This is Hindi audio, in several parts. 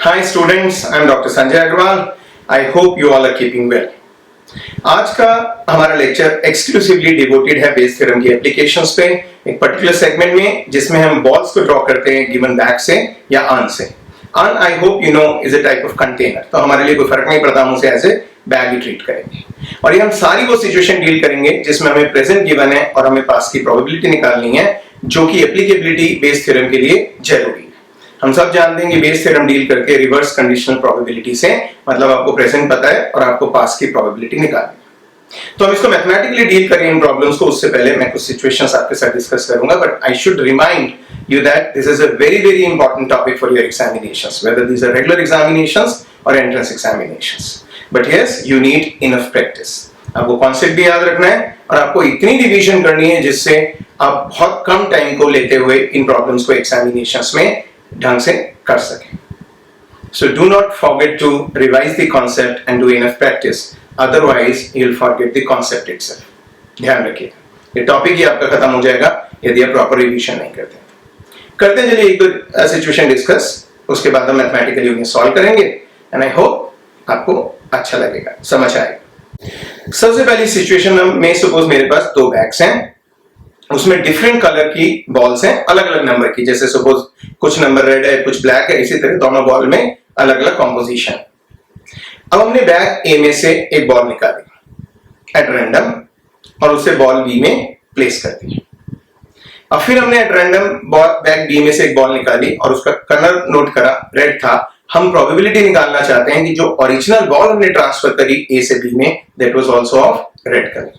Hi students, I am Dr. Sanjay Agarwal. I hope you all are keeping well. आज का हमारा लेक्चर एक्सक्लूसिवली डिवोटेड है बेस थ्योरम की एप्लीकेशंस पे, एक पर्टिकुलर सेगमेंट में जिसमें हम बॉल्स को ड्रॉ करते हैं गिवन बैग से या आर्न से. Urn I hope you know is a type of container, तो हमारे लिए कोई फर्क नहीं पड़ता, हम उसे एज ए बैग ही ट्रीट करेंगे. और ये हम सारी वो सिचुएशन डील करेंगे जिसमें हमें प्रेजेंट गिवन है और हमें पास की प्रोबेबिलिटी निकालनी है, जो कि एप्लीकेबिलिटी बेस थ्योरम के लिए जरूरी है. हम सब जानते हैं कि बेस थ्योरम डील करके रिवर्स कंडीशनल प्रोबेबिलिटी से, मतलब आपको प्रेजेंट पता है और आपको पास की प्रोबेबिलिटी निकालनी है. तो हम इसको मैथमेटिकली डील करें इन प्रॉब्लम्स को, उससे पहले मैं कुछ सिचुएशंस आपके साथ डिस्कस करूंगा, but I should remind you that this is a very important topic for your examinations, whether these are regular examinations or entrance examinations. But yes, you need enough practice. आपको कॉन्सेप्ट भी याद रखना है और आपको इतनी रिवीजन करनी है जिससे आप बहुत कम टाइम को लेते हुए इन प्रॉब्लम्स को एग्जामिनेशंस में ढंग से कर सकें. So do not forget to revise the concept and do enough practice. Otherwise, you'll forget the concept itself. ध्यान रखिए, ये टॉपिक ही आपका खत्म हो जाएगा यदि आप प्रॉपर रिवीजन नहीं करते. करते चलिए एक दो सिचुएशन डिस्कस, उसके बाद हम मैथमेटिकली उन्हें सॉल्व करेंगे एंड आई होप आपको अच्छा लगेगा, समझ आएगा. सबसे पहली सिचुएशन में सपोज मेरे पास दो बैग्स हैं, उसमें डिफरेंट कलर की बॉल्स हैं, अलग अलग नंबर की. जैसे सपोज कुछ नंबर रेड है कुछ ब्लैक है, इसी तरह दोनों बॉल में अलग अलग कॉम्पोजिशन. अब हमने बैग ए में से एक बॉल निकाली एट रैंडम और उसे बॉल बी में प्लेस कर दी. अब फिर हमने एट रैंडम बैग बी में से एक बॉल निकाली और उसका कलर नोट करा, रेड था. हम प्रोबेबिलिटी निकालना चाहते हैं कि जो ओरिजिनल बॉल हमने ट्रांसफर करी ए से बी में, that was also of red colour.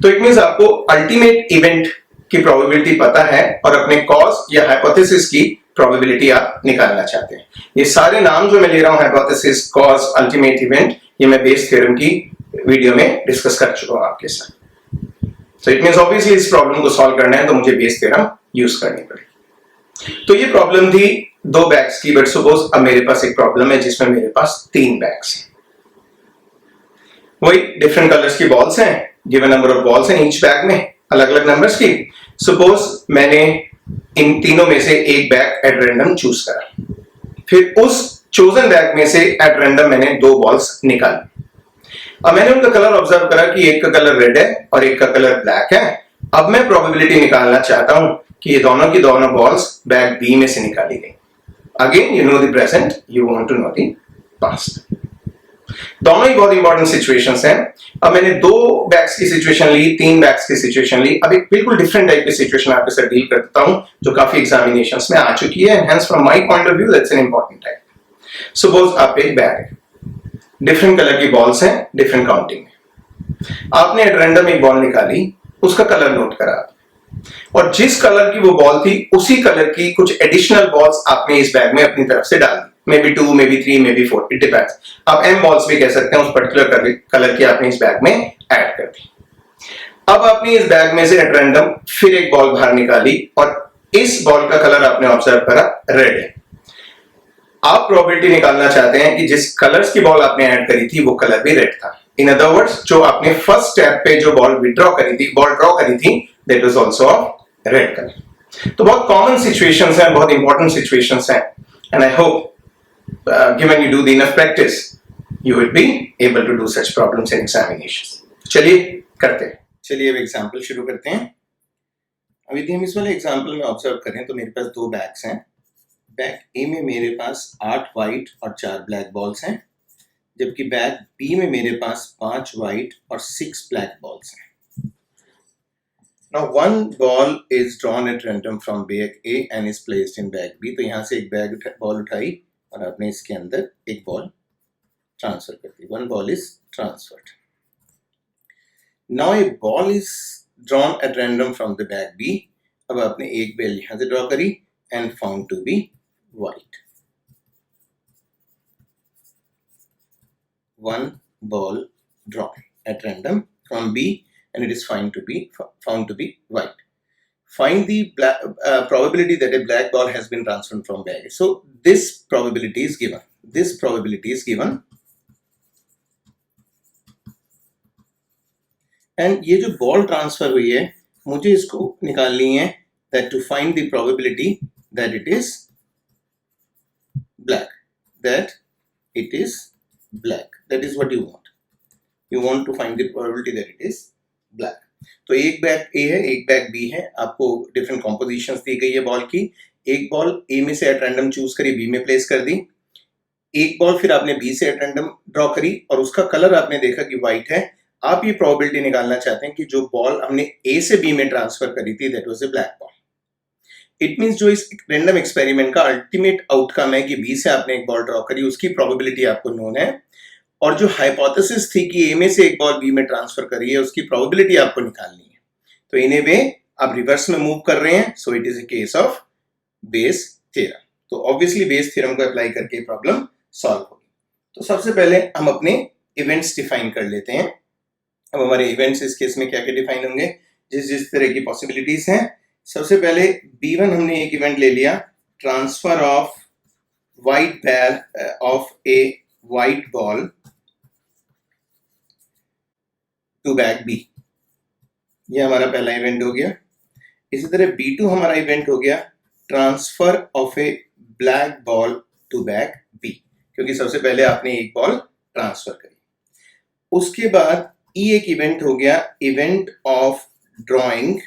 तो इट मींस आपको अल्टीमेट इवेंट की प्रोबेबिलिटी पता है और अपने कॉज या हाइपोथेसिस की प्रोबेबिलिटी आप निकालना चाहते हैं. ये सारे नाम जो मैं ले रहा हूं, हाइपोथेसिस, कॉज, अल्टीमेट इवेंट, ये मैं बेस थ्योरम की वीडियो में डिस्कस कर चुका हूं आपके साथ. So it means obviously इस प्रॉब्लम को सॉल्व करना है तो मुझे बेस थ्योरम यूज करनी पड़ेगी. तो ये प्रॉब्लम थी दो बैग्स की, बट सपोज अब मेरे पास एक प्रॉब्लम है जिसमें मेरे पास तीन बैग्स हैं. वही डिफरेंट कलर्स की बॉल्स हैं, गिवन नंबर ऑफ बॉल्स हैं ईच बैग में, अलग अलग नंबर्स की. सपोज मैंने इन तीनों में से एक बैग एट रैंडम चूज करा, फिर उस चोजन बैग में से एट रैंडम मैंने दो बॉल्स निकाली. अब मैंने उनका कलर ऑब्जर्व करा कि एक का कलर रेड है और एक का कलर ब्लैक है. अब मैं प्रोबेबिलिटी निकालना चाहता हूं कि ये दोनों की दोनों बॉल्स बैग बी में से निकाली गई. Again you know the present, you want to know the past. दोनों ही बहुत इंपॉर्टेंट सिचुएशंस हैं. अब मैंने दो बैग्स की सिचुएशन ली, तीन बैग्स की सिचुएशन ली. अब एक बिल्कुल डिफरेंट टाइप की सिचुएशन आपके साथ डील करता हूं जो काफी एग्जामिनेशंस में आ चुकी है. Hence from my point of view that's an important type. Suppose आप एक बैग है, डिफरेंट कलर की बॉल्स हैं, डिफरेंट काउंटिंग में. आपने एट रैंडम एक बॉल निकाली, उसका कलर नोट करा और जिस कलर की वो बॉल थी उसी कलर की कुछ एडिशनल बॉल्स आपने इस बैग में अपनी तरफ से डाल दी. Maybe 2, maybe 3, maybe 4, it depends. आप m बॉल्स भी कह सकते हैं उस पर्टिकुलर कलर की आपने इस बैग में ऐड कर दी. अब आपने इस बैग में से एट रैंडम फिर एक बॉल बाहर निकाली और इस बॉल का कलर आपने ऑब्जर्व करा रेड है. आप प्रोबेबिलिटी निकालना चाहते हैं कि जिस कलर्स की बॉल आपने ऐड करी थी वो कलर भी रेड था. इन अदर वर्ड्स, जो आपने फर्स्ट स्टेप पे जो बॉल ड्रॉ करी थी that was also of red colour. तो बहुत कॉमन सिचुएशंस हैं, बहुत इंपॉर्टेंट सिचुएशंस हैं and I hope given you do the enough practice you will be able to do such problems in examinations. चलिए करते हैं. चलिए अब एग्जांपल शुरू करते हैं. अभी हम इस वाले एग्जांपल में ऑब्जर्व करें तो मेरे पास दो बैग्स हैं. बैग ए में मेरे पास 8 व्हाइट और 4 ब्लैक बॉल्स हैं, जबकि बैग बी में मेरे पास 5 व्हाइट और 6 ब्लैक बॉल्स हैं. Now one ball is drawn at random from bag A and is placed in bag B. तो यहाँ से एक बॉल उठाई और आपने इसके अंदर एक बॉल ट्रांसफर कर दी. One ball is transferred. Now a ball is drawn at random from the bag B. अब आपने एक बॉल यहाँ से ड्रॉ करी and found to be white. One ball drawn at random from B and it is found to be white. Find the probability that a black ball has been transferred from bag. So this probability is given. And ये जो बॉल ट्रांसफर हुई है मुझे इसको निकालनी है, that to find the probability that it is that it is black. That is what you want. You want to find the probability that it is black. तो एक बैग ए है, एक बैग बी है, आपको डिफरेंट कॉम्पोजिशंस दी गई है बॉल की. एक बॉल ए में से एट रैंडम चूज करी, बी में प्लेस कर दी. एक बॉल फिर आपने बी से एट रैंडम ड्रॉ करी और उसका कलर आपने देखा कि व्हाइट है. आप ये प्रोबेबिलिटी निकालना चाहते हैं कि जो बॉल हमने ए से बी में ट्रांसफर करी थी that was a black ball. It means जो इस रैंडम एक्सपेरिमेंट का अल्टीमेट आउटकम है कि बी से आपने एक बॉल ड्रॉ करी, उसकी प्रोबेबिलिटी आपको नोन है, और जो हाइपोथेसिस थी कि ए में से एक बॉल बी में ट्रांसफर करी है उसकी प्रोबेबिलिटी आपको निकालनी है. तो इन ए वे आप रिवर्स में मूव कर रहे हैं. So it is a case of Bayes theorem. तो ऑब्वियसली बेस थ्योरम को अप्लाई करके प्रॉब्लम सॉल्व होगी. तो सबसे पहले हम अपने इवेंट्स डिफाइन कर लेते हैं. अब हमारे इवेंट्स इस केस में क्या क्या डिफाइन होंगे, जिस तरह की पॉसिबिलिटीज हैं. सबसे पहले B1 हमने एक इवेंट ले लिया, transfer of a white ball to bag B. ये हमारा पहला इवेंट हो गया. इसी तरह B2 हमारा इवेंट हो गया, transfer of a black ball to bag B, क्योंकि सबसे पहले आपने एक बॉल ट्रांसफर करी. उसके बाद ई एक इवेंट हो गया, इवेंट ऑफ ड्रॉइंग.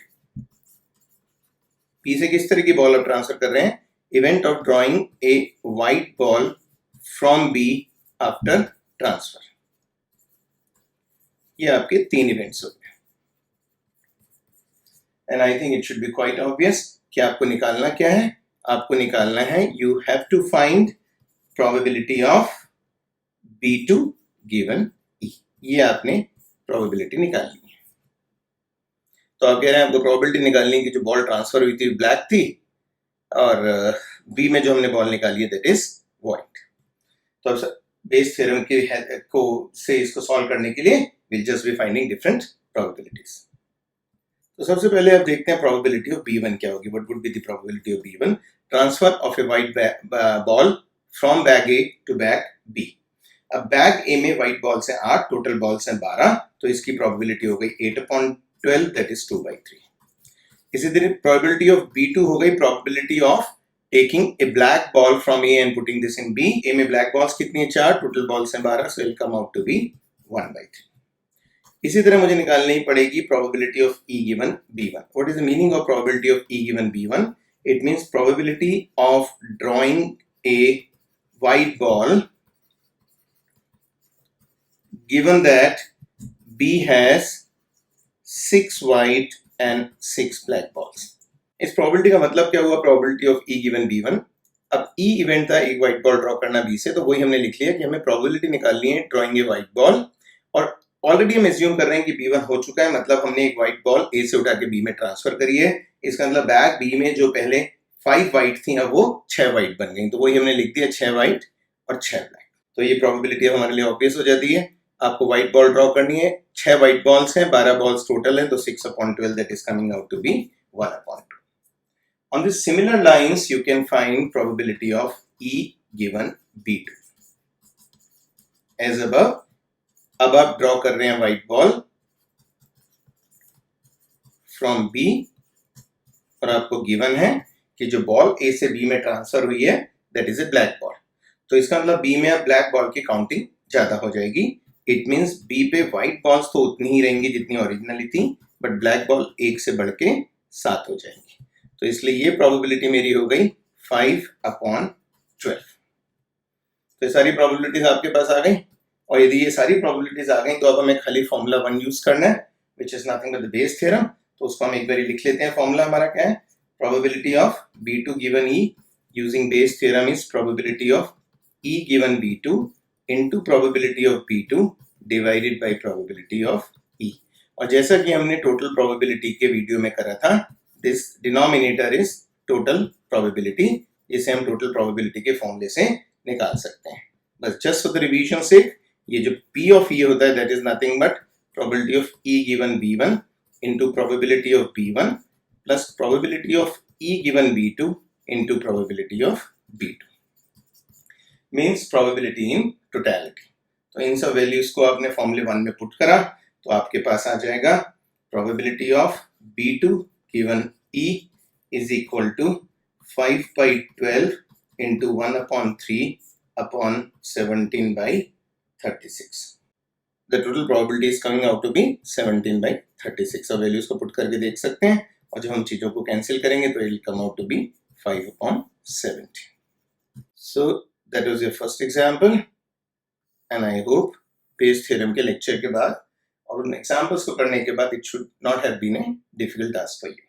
पी से किस तरह की बॉल आप ट्रांसफर कर रहे हैं, event of drawing a white ball from B after transfer. ये आपके 3 इवेंट्स हो गए. And I think it should be quite obvious कि आपको निकालना क्या है. आपको निकालना है, you have to find probability of B2 given E. ये आपने प्रोबेबिलिटी निकालनी है. तो आप कह रहे हैं आपको प्रोबेबिलिटी निकालनी है कि जो बॉल ट्रांसफर हुई थी ब्लैक थी और बी में जो हमने बॉल निकाली है दैट इज व्हाइट. तो अब बेस थ्योरम की को से इसको सॉल्व करने के लिए will just be finding different probabilities. तो सबसे पहले आप देखते हैं प्रोबेबिलिटी ऑफ B1 क्या होगी. What would be the probability of B1? Transfer of a white ball from bag A to bag B. अब बैग ए में व्हाइट बॉल्स हैं 8, टोटल बॉल्स हैं 12, तो इसकी प्रोबेबिलिटी हो गई 8/12 दैट इज 2/3. इसी तरह प्रोबेबिलिटी ऑफ B2 हो गई probability of taking a black ball from A and putting this in B. A में ब्लैक बॉल्स कितनी है 4, टोटल बॉल्स हैं 12, so it come out to be 1/3. इसी तरह मुझे निकालनी पड़ेगी probability of E given B1. What is the meaning of probability of E given B1? It means probability of drawing a white ball given that B has 6 white and 6 black balls. इस प्रोबेबिलिटी का मतलब क्या हुआ, probability of E given B1. अब E इवेंट था एक व्हाइट बॉल ड्रॉ करना B से, तो वही हमने लिख लिया कि हमें प्रोबेबिलिटी निकालनी है ड्रॉइंग ए व्हाइट बॉल. और ऑलरेडी हम एज्यूम कर रहे हैं कि B1 हो चुका है, मतलब हमने एक व्हाइट बॉल A से उठा के B में ट्रांसफर करी है. इसका मतलब बैग B में जो पहले 5 व्हाइट थी अब वो 6 व्हाइट बन गई, तो वही हमने लिख दिया 6 व्हाइट और 6 ब्लैक. तो ये प्रोबेबिलिटी हमारे लिए ऑब्वियस हो जाती है. आपको व्हाइट बॉल ड्रॉ करनी है, 6 व्हाइट बॉल्स हैं, 12 बॉल्स टोटल है, तो 6/12 that is coming out to be 1/2. On the similar lines you can find probability of E given B2 as above. अब आप ड्रॉ कर रहे हैं व्हाइट बॉल फ्रॉम B और आपको गिवन है कि जो बॉल A से B में ट्रांसफर हुई है that is a black ball. तो इसका मतलब B में अब ब्लैक बॉल की काउंटिंग ज्यादा हो जाएगी. इट मींस B पे व्हाइट बॉल्स तो उतनी ही रहेंगी जितनी ओरिजिनली थी, बट ब्लैक बॉल 1 से बढ़ के 7 हो जाएंगी. तो इसलिए ये प्रोबेबिलिटी मेरी हो गई 5/12. तो ये सारी प्रोबेबिलिटीज आपके पास आ गई. और यदि ये सारी प्रोबेबिलिटीज आ गई तो अब हमें खाली फॉर्मूला 1 यूज करना है, which is nothing but the Bayes theorem. तो उसको हम एक बार लिख लेते हैं. फॉर्मूला हमारा क्या है, probability of B2 given E using Bayes theorem is probability of E given B2 into probability of B2 divided by probability of E. और जैसा कि हमने टोटल प्रोबेबिलिटी के वीडियो में करा था, this denominator is total probability, जिसे हम टोटल प्रोबेबिलिटी के फॉर्मूले से निकाल सकते हैं. बस जस्ट फॉर द रिवीजन से, ये जो P ऑफ E होता है that is nothing but probability of E given B1 into probability of B1 plus probability of E given B2 into probability of B2 means probability in totality. तो इन सब वैल्यूज को आपने फॉर्मूले 1 में पुट करा तो आपके पास आ जाएगा probability of B2 given E is equal to 5/12 into 1/3 upon 17/36. The total probability is coming out to be 17/36. अब वैल्यूज को पुट करके देख सकते हैं और जब हम चीजों को कैंसिल करेंगे तो it come out to be 5/70. So that was your first example and I hope Bayes theorem के लेक्चर के बाद और उन एग्जाम्पल्स को करने के बाद it should not have been a difficult task for you.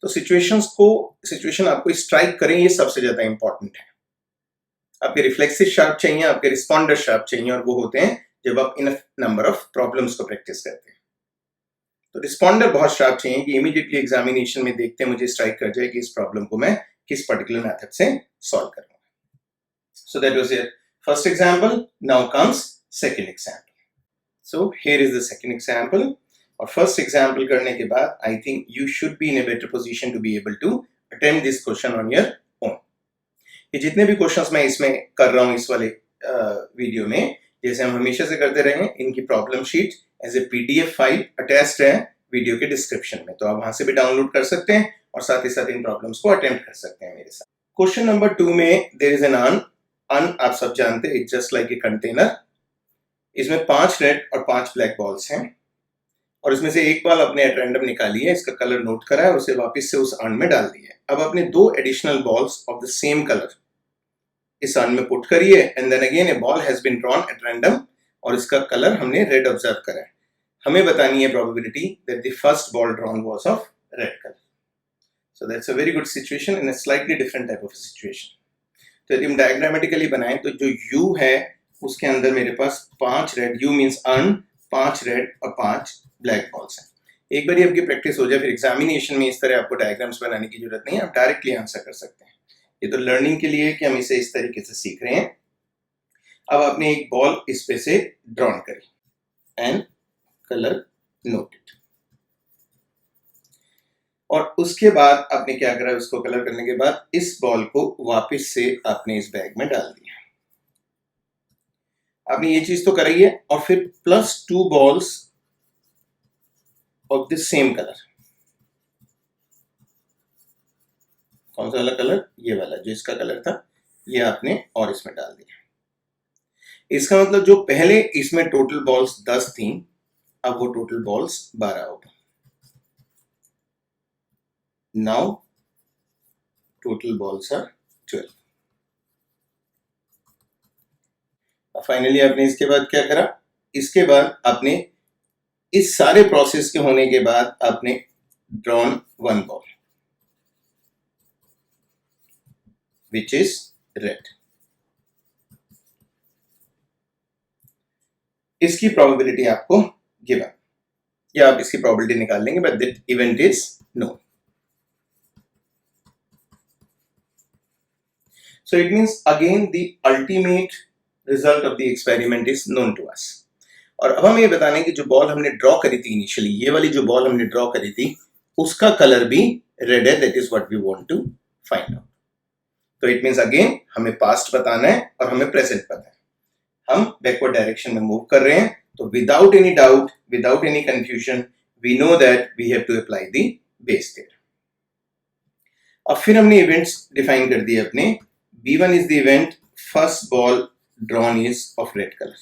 तो सिचुएशन आपको स्ट्राइक करें, ये सबसे ज्यादा इंपॉर्टेंट है. आपके रिफ्लेक्सिव शार्प चाहिए, आपके रिस्पॉन्डर शार्प चाहिए, और वो होते हैं जब आप इनफ नंबर ऑफ प्रॉब्लम्स को प्रैक्टिस करते हैं. तो रिस्पॉन्डर बहुत शार्प चाहिए कि इमीडिएटली एग्जामिनेशन में देखते हैं मुझे स्ट्राइक कर जाए कि इस प्रॉब्लम को मैं किस पर्टिकुलर मेथड से सॉल्व करूंगा. So that was your first example. Now comes second example. So here is the second example. और फर्स्ट एग्जांपल करने के बाद I think you should be in a better position to be able to attempt this question on your own. ये जितने भी क्वेश्चंस मैं इसमें कर रहा हूं इस वाले वीडियो में, जैसे हम हमेशा से करते रहे हैं, इनकी problem sheet as a PDF file attached है वीडियो के डिस्क्रिप्शन में, तो आप वहां से भी डाउनलोड कर सकते हैं और साथ ही साथ इन प्रॉब्लम्स को अटेम्प्ट कर सकते हैं मेरे साथ. क्वेश्चन नंबर 2 में देयर इज एन अन आप सब जानते हैं, it's just like a container. इसमें 5 रेड और 5 ब्लैक बॉल्स हैं और इसमें से एक बॉल अपने एट रैंडम निकाली है, इसका कलर नोट करा है और उसे वापस से उस अर्न में डाल दिया है. अब अपने 2 additional balls of the same colour इस अर्न में पुट करिए and then again a ball has been drawn at random और इसका कलर हमने रेड ऑब्जर्व करा है. हमें बतानी है probability that the first ball drawn was of red colour. So that's a very good situation in a slightly different type of situation. तो यदि हम डायग्रामेटिकली बनाएं तो जो U है उसके अंदर मेरे पास 5 red, U means earn, 5 red और 5 ब्लैक बॉल्स हैं. एक बार आपकी प्रैक्टिस हो जाए फिर एग्जामिनेशन में इस तरह आपको डायग्राम्स बनाने की जरूरत नहीं है, आप डायरेक्टली आंसर कर सकते हैं. ये तो लर्निंग के लिए कि हम इसे इस तरीके से सीख रहे हैं. अब आपने एक बॉल इस पे से ड्रॉन करी एंड कलर नोटेड और उसके बाद आपने क्या करा, उसको कलर करने के बाद इस बॉल को वापस से आपने इस बैग में डाल दिया. आपने ये चीज तो कराई है और फिर +2 balls of the same colour. कौन सा वाला कलर? ये वाला जो इसका कलर था, ये आपने और इसमें डाल दिया. इसका मतलब जो पहले इसमें टोटल बॉल्स 10 थी, अब वो टोटल बॉल्स 12 हो गई. Now total balls are 12. Finally आपने इसके बाद क्या करा, इसके बाद आपने इस सारे प्रोसेस के होने के बाद आपने drawn 1 ball which is red. इसकी प्रोबेबिलिटी आपको गिवन, या आप इसकी प्रोबेबिलिटी निकाल लेंगे, but that event is known. So it means again the ultimate result of the experiment is known to us. और अब हम ये बताने कि जो बॉल हमने ड्रॉ करी थी इनिशियली, ये वाली जो बॉल हमने ड्रॉ करी थी उसका कलर भी रेड है. That is what we want to find out. तो इट मींस अगेन हमें पास्ट बताना है और हमें प्रेजेंट पता है. हम बैकवर्ड डायरेक्शन में मूव कर रहे हैं, तो without any doubt, without any confusion, we know that we have to apply the Bayes theorem. अब फिर हमने इवेंट्स डिफाइन कर दिए अपने. B1 is the event first ball drawn is of red color.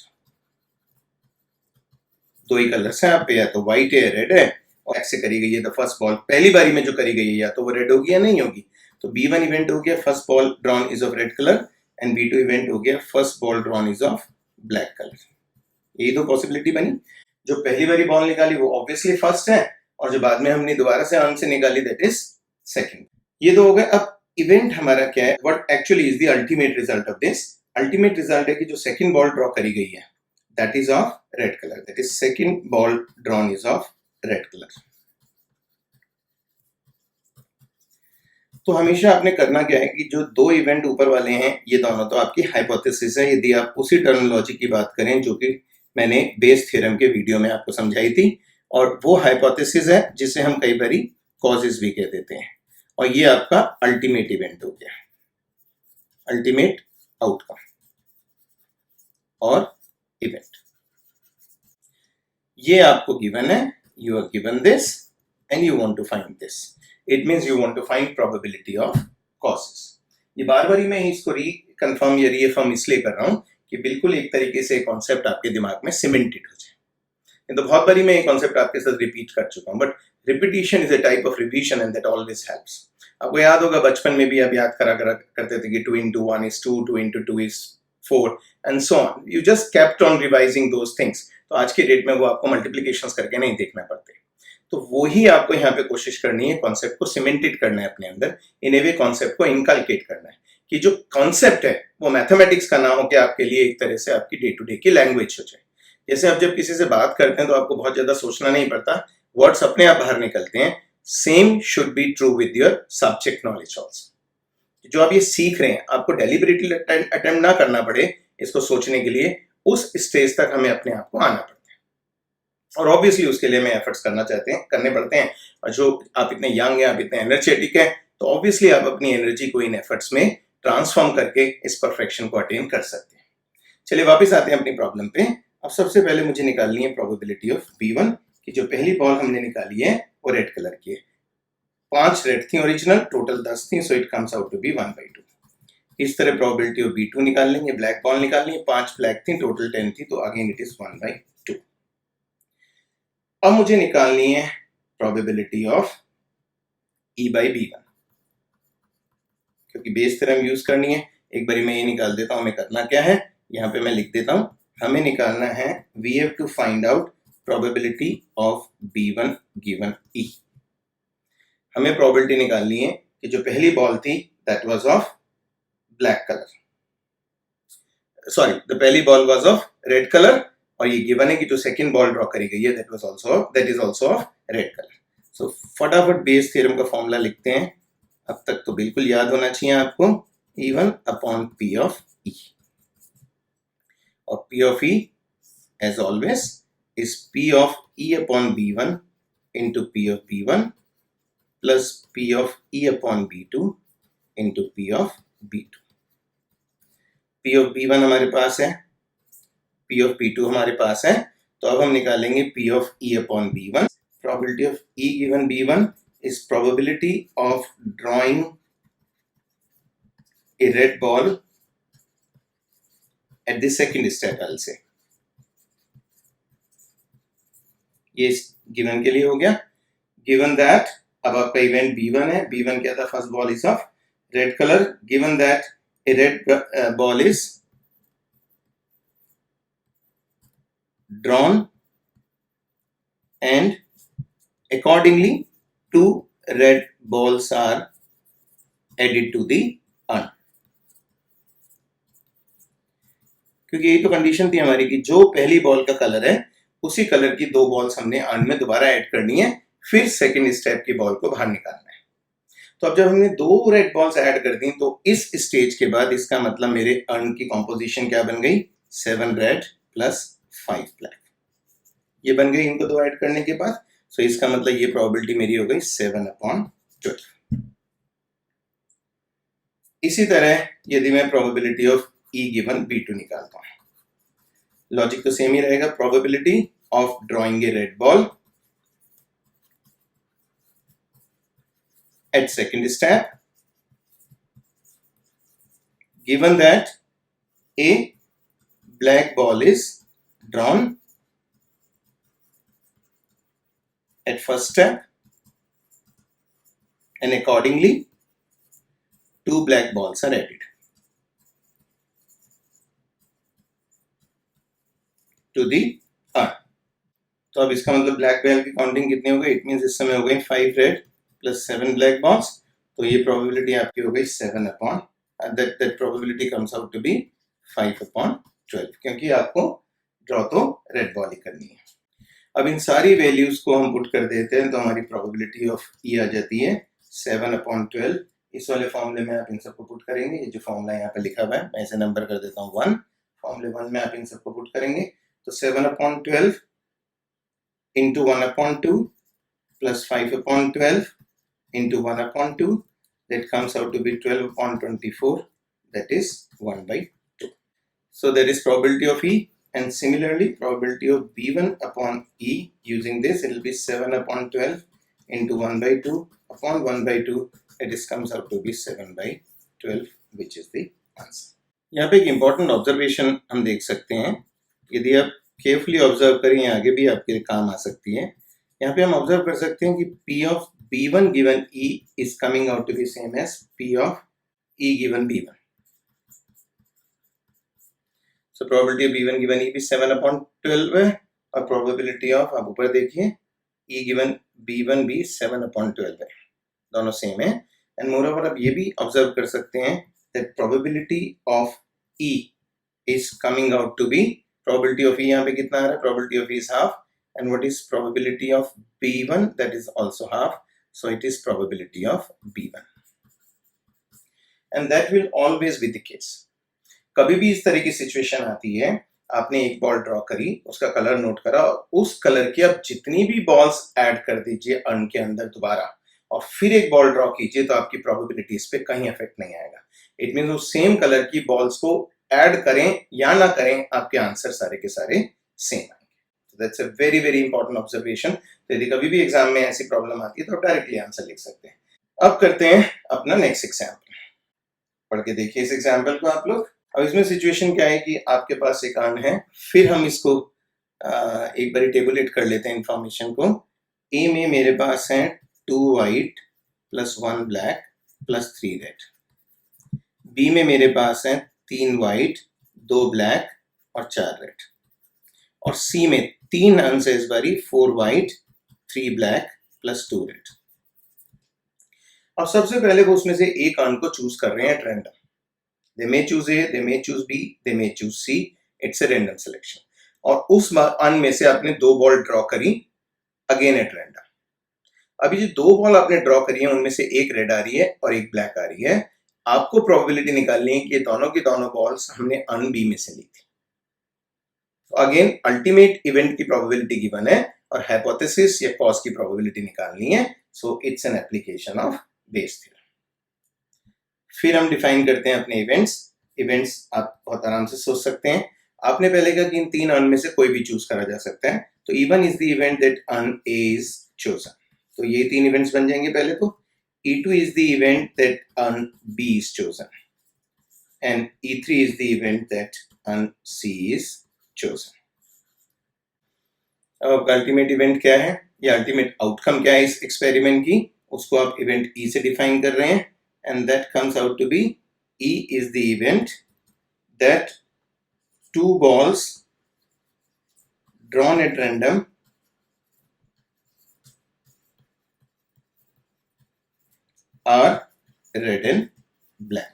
2 he colours हैं आप पे, या तो व्हाइट है या रेड है, और एक्स से करी गई है. तो फर्स्ट बॉल पहली बारी में जो करी गई है या तो वो रेड होगी या नहीं होगी. तो B1 इवेंट हो गया first ball drawn is of red colour and B2 event हो गया first ball drawn is of black colour. यही दो पॉसिबिलिटी बनी. जो पहली बारी बॉल निकाली वो ऑब्वियसली फर्स्ट है और जो बाद में हमने दोबारा से अर्न से निकाली दैट इज सेकंड. ये दो हो गए. अब इवेंट हमारा क्या है, what actually is the ultimate result of this. Ultimate result है कि जो सेकंड बॉल ड्रॉ करी गई है that is of red colour. That is second ball drawn is of red colour. तो हमेशा आपने करना क्या है कि जो 2 इवेंट ऊपर वाले हैं ये दोनों तो आपकी हाइपोथेसिस है, यदि आप उसी टर्मिनोलॉजी की बात करें जो कि मैंने बेस थ्योरम के वीडियो में आपको समझाई थी, और वो हाइपोथेसिस है जिसे हम कई बारी कॉजेस भी कह देते हैं. और ये आपका अल्टीमेट इवेंट हो गया, अल्टीमेट आउटकम और इवेंट. ये आपको गिवन है, you are given this and you want to find this. It means you want to find probability of causes. ये बार बार ही मैं इसको कंफर्म या रीअफर्म इसलिए कर रहा हूँ कि बिल्कुल एक तरीके से कॉन्सेप्ट आपके दिमाग में सीमेंटेड हो जाए। तो बहुत बारी मैं ये कॉन्सेप्ट आपके साथ रिपीट कर चुका हूँ, but repetition is a type of revision and that always helps. आपको याद होगा बचपन में भी आप याद करा करते थे कि 2 into 1 is 2, 2 into 2 is 4 and so on. You just kept on revising those things. तो आज के डेट में वो आपको मल्टीप्लिकेशंस करके नहीं देखना पड़ते। तो वही आपको यहाँ पे कोशिश करनी है, कॉन्सेप्ट को सीमेंटेड करना है अपने अंदर, इन ए वे कॉन्सेप्ट को इनकलकेट करना है कि जो कॉन्सेप्ट है वो मैथमेटिक्स का ना हो कि आपके लिए एक तरह से आपकी डे टू डे की लैंग्वेज हो जाए। जैसे आप जब किसी से बात करते हैं तो आपको बहुत ज्यादा सोचना नहीं पड़ता, वर्ड्स अपने आप बाहर निकलते हैं। Same should be true with your subject knowledge also. जो आप ये सीख रहे हैं आपको डेलिबरेटली अटेम्प्ट ना करना पड़े इसको सोचने के लिए, उस स्टेज तक हमें अपने आप को आना पड़ता है और ऑब्वियसली उसके लिए हमें एफर्ट्स करने पड़ते हैं। और जो आप इतने यंग हैं, आप इतने एनर्जेटिक हैं, तो ऑब्वियसली आप अपनी एनर्जी को इन एफर्ट्स में ट्रांसफॉर्म करके इस परफेक्शन को अटेन कर सकते हैं। चलिए वापस आते हैं अपनी प्रॉब्लम पे। अब सबसे पहले मुझे निकालनी है प्रोबेबिलिटी ऑफ B1 कि जो पहली बॉल हमने निकाली है वो रेड कलर की है। 5 रेड थी ओरिजिनल, टोटल 10 थी, so it comes out to be 1/2। इस तरह प्रोबेबिलिटी ऑफ B2 निकाल लेंगे। ब्लैक बॉल निकालनी है, 5 ब्लैक थी, टोटल 10 थी, तो अगेन इट इज 1/2। अब मुझे निकालनी है प्रोबेबिलिटी ऑफ E/B1 क्योंकि बेस थ्योरम यूज करनी है। एक बारी मैं ये निकाल देता हूं, हमें करना क्या है, यहाँ पे मैं लिख देता हूं, हमें निकालना है we have to find out probability of B1 given E। हमें प्रोबेबिलिटी निकालनी है कि जो पहली बॉल थी that was of black colour, sorry the पहली ball was of red colour, और ये गिवन है कि जो सेकंड बॉल ड्रॉ करी गई है that is also of red colour. So फटाफट बेस थ्योरम का फॉर्मूला लिखते हैं। अब तक तो बिल्कुल याद होना चाहिए आपको, E1 upon P of E, और P of E as always is P of E upon B1 into P of B1 plus P of E upon B2 into P of B2। P of B1 हमारे पास है, P ऑफ B2 हमारे पास है, तो अब हम निकालेंगे P of E upon B1। Probability of E given B1 is probability of drawing a red ball at the second step, I'll say। ये गिवन के लिए हो गया। गिवन दैट अब आपका इवेंट B1 है, B1 क्या था, first ball is of red colour, given that A red ball is drawn and accordingly 2 red balls are added to the urn। क्योंकि यही तो कंडीशन थी हमारी कि जो पहली बॉल का कलर है उसी कलर की 2 बॉल्स हमने अर्न में दोबारा ऐड करनी है, फिर सेकंड स्टेप की बॉल को बाहर निकालना है। तो अब जब हमने 2 रेड बॉल्स ऐड कर दी तो इस स्टेज के बाद इसका मतलब मेरे अर्न की कॉम्पोजिशन क्या बन गई, 7 रेड प्लस 5 ब्लैक, ये बन गई इनको 2 ऐड करने के बाद। सो इसका मतलब ये प्रोबेबिलिटी मेरी हो गई 7/12। इसी तरह यदि मैं probability of E given B2 निकालता हूं, लॉजिक तो सेम ही रहेगा। Probability of drawing a red ball at second step given that a black ball is drawn at first step and accordingly 2 black balls are added to the urn। तो अब इसका मतलब ब्लैक बॉल की काउंटिंग कितनी हो गई, इट मींस इस समय हो गई 5 रेड प्लस 7 ब्लैक बॉल्स, तो ये प्रोबेबिलिटी आपकी हो गई 7/, दैट probability comes out to be 5/12, क्योंकि आपको ड्रॉ तो रेड बॉल ही करनी है। अब इन सारी वैल्यूज को हम पुट कर देते हैं तो हमारी प्रोबेबिलिटी ऑफ E आ जाती है 7/12। इस वाले फॉर्मूले में आप इन सबको पुट करेंगे, ये जो फॉर्मूला यहाँ पे लिखा हुआ है मैं इसे नंबर कर देता हूँ 1, फॉर्मूले 1 में आप इन सबको पुट करेंगे तो 7/12 into 1/2 plus 5/12 into 1/2, that comes out to be 12/24, that is 1/2। So that is probability of E। And similarly, probability of B1 upon E, using this it will be 7/12 into 1/2 upon 1/2, it comes out to be 7/12, which is the answer। यहाँ पे एक इंपॉर्टेंट ऑब्जर्वेशन हम देख सकते हैं, यदि आप केयरफुली ऑब्जर्व करें ये आगे भी आपके लिए काम आ सकती है। यहाँ पे हम ऑब्जर्व कर सकते हैं कि P of B1 given E is coming out to be same as P of E given B1। So probability of B1 given E भी 7/12 है, और प्रोबेबिलिटी ऑफ, आप ऊपर देखिए, E गिवन B1 भी 7/12 है, दोनों सेम है। एंड मोर ओवर आप ये भी ऑब्जर्व कर सकते हैं that probability of E is coming out to be, probability of E यहाँ पे कितना आ रहा है, probability of E is half, and what is probability of B1, that is also half, so it is probability of B1, and that will always be the case। कभी भी इस तरह की सिचुएशन आती है, आपने एक बॉल ड्रॉ करी, उसका कलर नोट करा, और उस कलर की आप जितनी भी बॉल्स ऐड कर दीजिए अर्न के अंदर दोबारा, और फिर एक बॉल ड्रॉ कीजिए, तो आपकी प्रोबेबिलिटी इस पे कहीं इफेक्ट नहीं आएगा। इट मीन उस सेम कलर की बॉल्स को ऐड करें या ना करें, आपके आंसर सारे के सारे सेम आएंगे। That's a very very important observation. तो यदि कभी भी एग्जाम में ऐसी प्रॉब्लम आती है तो आप डायरेक्टली आंसर लिख सकते हैं। अब करते हैं अपना नेक्स्ट एग्जाम्पल, पढ़ के देखिए इस एग्जाम्पल को आप लोग। अब इसमें सिचुएशन क्या है कि आपके पास एक अर्न है, फिर हम इसको एक बार टेबुलेट कर लेते हैं इंफॉर्मेशन को। ए में मेरे पास है 2 white plus 1 black plus 3 red. B में मेरे पास है 3 वाइट 2 ब्लैक और 4 रेड। और सी में 3 अर्न्स है इस बारी, 4 वाइट 3 ब्लैक प्लस 2 रेड। अब सबसे पहले वो उसमें से एक अर्न को चूज कर रहे हैं at random. They may choose A, they may choose B, they may choose C. It's a random selection. और उस अर्न में से आपने 2 बॉल ड्रॉ करी अगेन एट रैंडम। अभी जो 2 बॉल आपने ड्रॉ करी है उनमें से एक रेड आ रही है और एक ब्लैक आ रही है। आपको प्रोबेबिलिटी निकालनी है कि ये दोनों की दोनों बॉल्स हमने अर्न बी में से ली थी। तो अगेन अल्टीमेट इवेंट की प्रोबेबिलिटी गिवन है और हाइपोथेसिस या कॉज की प्रोबेबिलिटी निकालनी है। So it's an application of Bayes theorem. फिर हम डिफाइन करते हैं अपने इवेंट्स आप बहुत आराम से सोच सकते हैं। आपने पहले कहा कि इन 3 अर्न में से कोई भी चूज करा जा सकता है, तो E1 is the event that earn A is chosen. तो ये 3 इवेंट्स बन जाएंगे पहले तो। E2 is the event that earn B is chosen, and E3 is the event that earn C is chosen. अब आपका अल्टीमेट इवेंट क्या है या अल्टीमेट आउटकम क्या है इस एक्सपेरिमेंट की, उसको आप इवेंट E से डिफाइन कर रहे हैं, and that comes out to be E is the event that 2 balls drawn at random are red and black।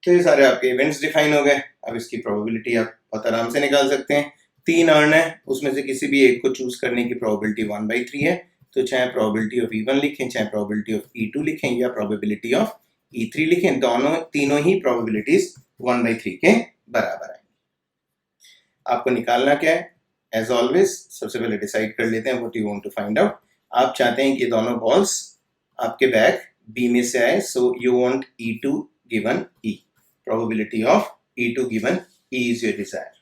तो ये सारे आपके इवेंट्स डिफाइन हो गए। अब इसकी प्रोबेबिलिटी आप बहुत आराम से निकाल सकते हैं। 3 अर्न है, उसमें से किसी भी एक को चूज करने की प्रोबेबिलिटी 1/3 है। तो चाहे प्रोबेबिलिटी ऑफ E1 लिखें, चाहे प्रोबेबिलिटी ऑफ E2 लिखें या प्रोबेबिलिटी ऑफ E3 लिखें, तीनों ही प्रोबेबिलिटीज 1/3 के बराबर है। आपको निकालना क्या है, एज ऑलवेज सबसे पहले डिसाइड कर लेते हैं what you want to find out. आप चाहते हैं कि दोनों बॉल्स आपके बैग बी में से आए, so you want E2 given E, probability of E2 given E is your desire,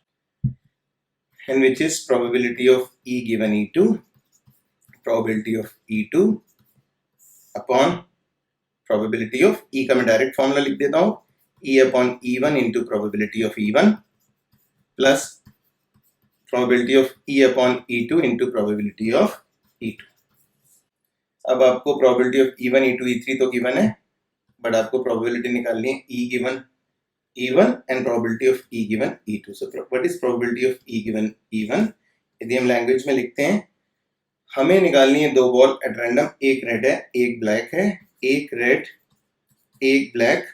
and which is probability of E given E2, probability of E2 upon probability of E का मैं डायरेक्ट फॉर्मूला लिख देता हूँ, E upon E1 into probability of E1 plus probability of E upon E2 into probability of E2। अब आपको probability of E1 E2 E3 तो गिवन है, बट आपको probability निकालनी है E given E1 and probability of E given E2। So what is probability of E given E1? यदि हम लैंग्वेज में लिखते हैं, हमें निकालनी है 2 बॉल एट रैंडम, एक रेड है एक ब्लैक है, एक रेड एक black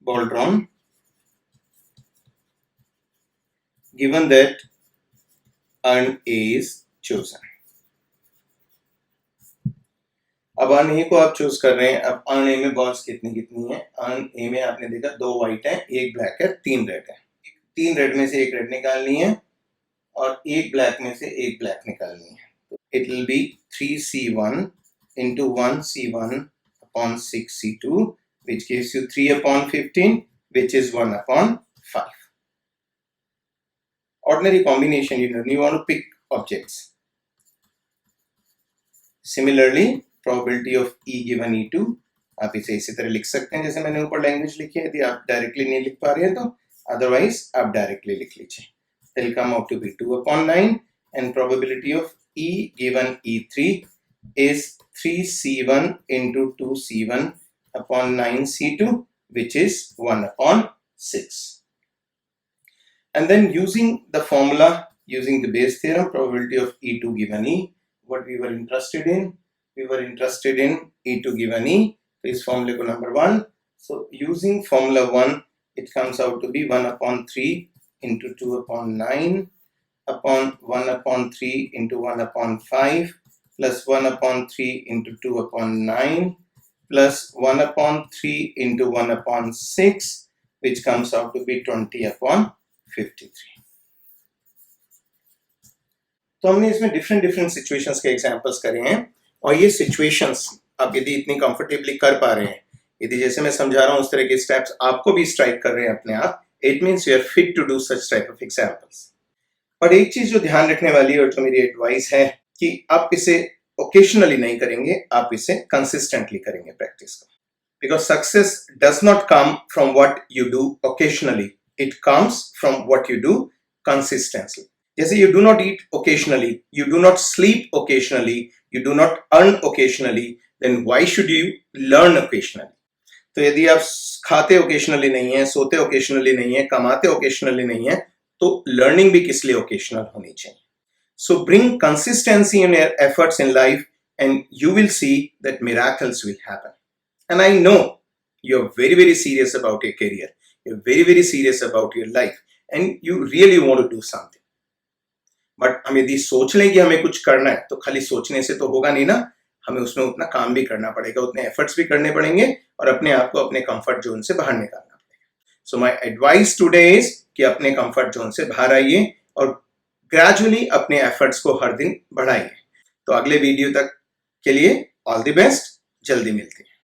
ball drawn, given that earn A is chosen। अब अर्न ए को आप चूज कर रहे हैं। अब अर्न ए में बॉल्स कितनी कितनी है, अर्न ए में आपने देखा 2 वाइट है एक ब्लैक है 3 रेड है। 3 रेड में से एक रेड निकालनी है और एक ब्लैक में से एक ब्लैक निकालनी है। तो it will be 3C1 into 1C1 upon 6C2 which gives you 3/15 which is 1/5। Ordinary combination, you want to pick objects. Similarly, probability of E given E2, आप इसे इसी तरह लिख सकते हैं जैसे मैंने ऊपर लैंग्वेज लिखी है, यदि आप डायरेक्टली नहीं लिख पा रहे हैं तो अदरवाइज आप डायरेक्टली लिख लीजिए. It'll come out to be 2/9 and probability of E given E3 is 3C1 into 2C1 upon 9C2, which is 1/6. And then using the formula, using the Bayes theorem, probability of E2 given E, what we were interested in? We were interested in E2 given E. So is formula number 1. So using formula 1, it comes out to be 1/3 into 2/9 upon 1/3 into 1/5 plus 1/3 into 2/9 plus 1/3 into 1/6, which comes out to be 20/53. तो हमने इसमें डिफरेंट सिचुएशंस के एग्जांपल्स करे हैं, और ये सिचुएशंस आप यदि इतनी कंफर्टेबली कर पा रहे हैं, यदि जैसे मैं समझा रहा हूं उस तरह के स्टेप्स आपको भी स्ट्राइक कर रहे हैं अपने आप, it means you are fit to do such type of examples. और एक चीज जो ध्यान रखने वाली है और जो मेरी एडवाइस है कि आप इसे ओकेशनली नहीं करेंगे, आप इसे कंसिस्टेंटली करेंगे प्रैक्टिस को. Because success does not come from what you do occasionally, it comes from what you do consistently. जैसे you do not eat occasionally, you do not sleep occasionally, you do not earn occasionally, then why should you learn occasionally? तो यदि आप खाते occasionally नहीं है, सोते occasionally नहीं है, कमाते occasionally नहीं है, तो learning भी किस लिए occasional होनी चाहिए. So bring consistency in your efforts in life and you will see that miracles will happen. And I know you're very serious about your career, you're very serious about your life and you really want to do something. But हम यदि सोच लें कि हमें कुछ करना है तो खाली सोचने से तो होगा नहीं ना, हमें उसमें उतना काम भी करना पड़ेगा, उतने एफर्ट्स भी करने पड़ेंगे और अपने आप को अपने कंफर्ट जोन से बाहर निकालना पड़ेगा. So my advice today is कि अपने कंफर्ट जोन से बाहर आइए और ग्रेजुअली अपने एफर्ट्स को हर दिन बढ़ाइए. तो अगले वीडियो तक के लिए ऑल द बेस्ट, जल्दी मिलते हैं.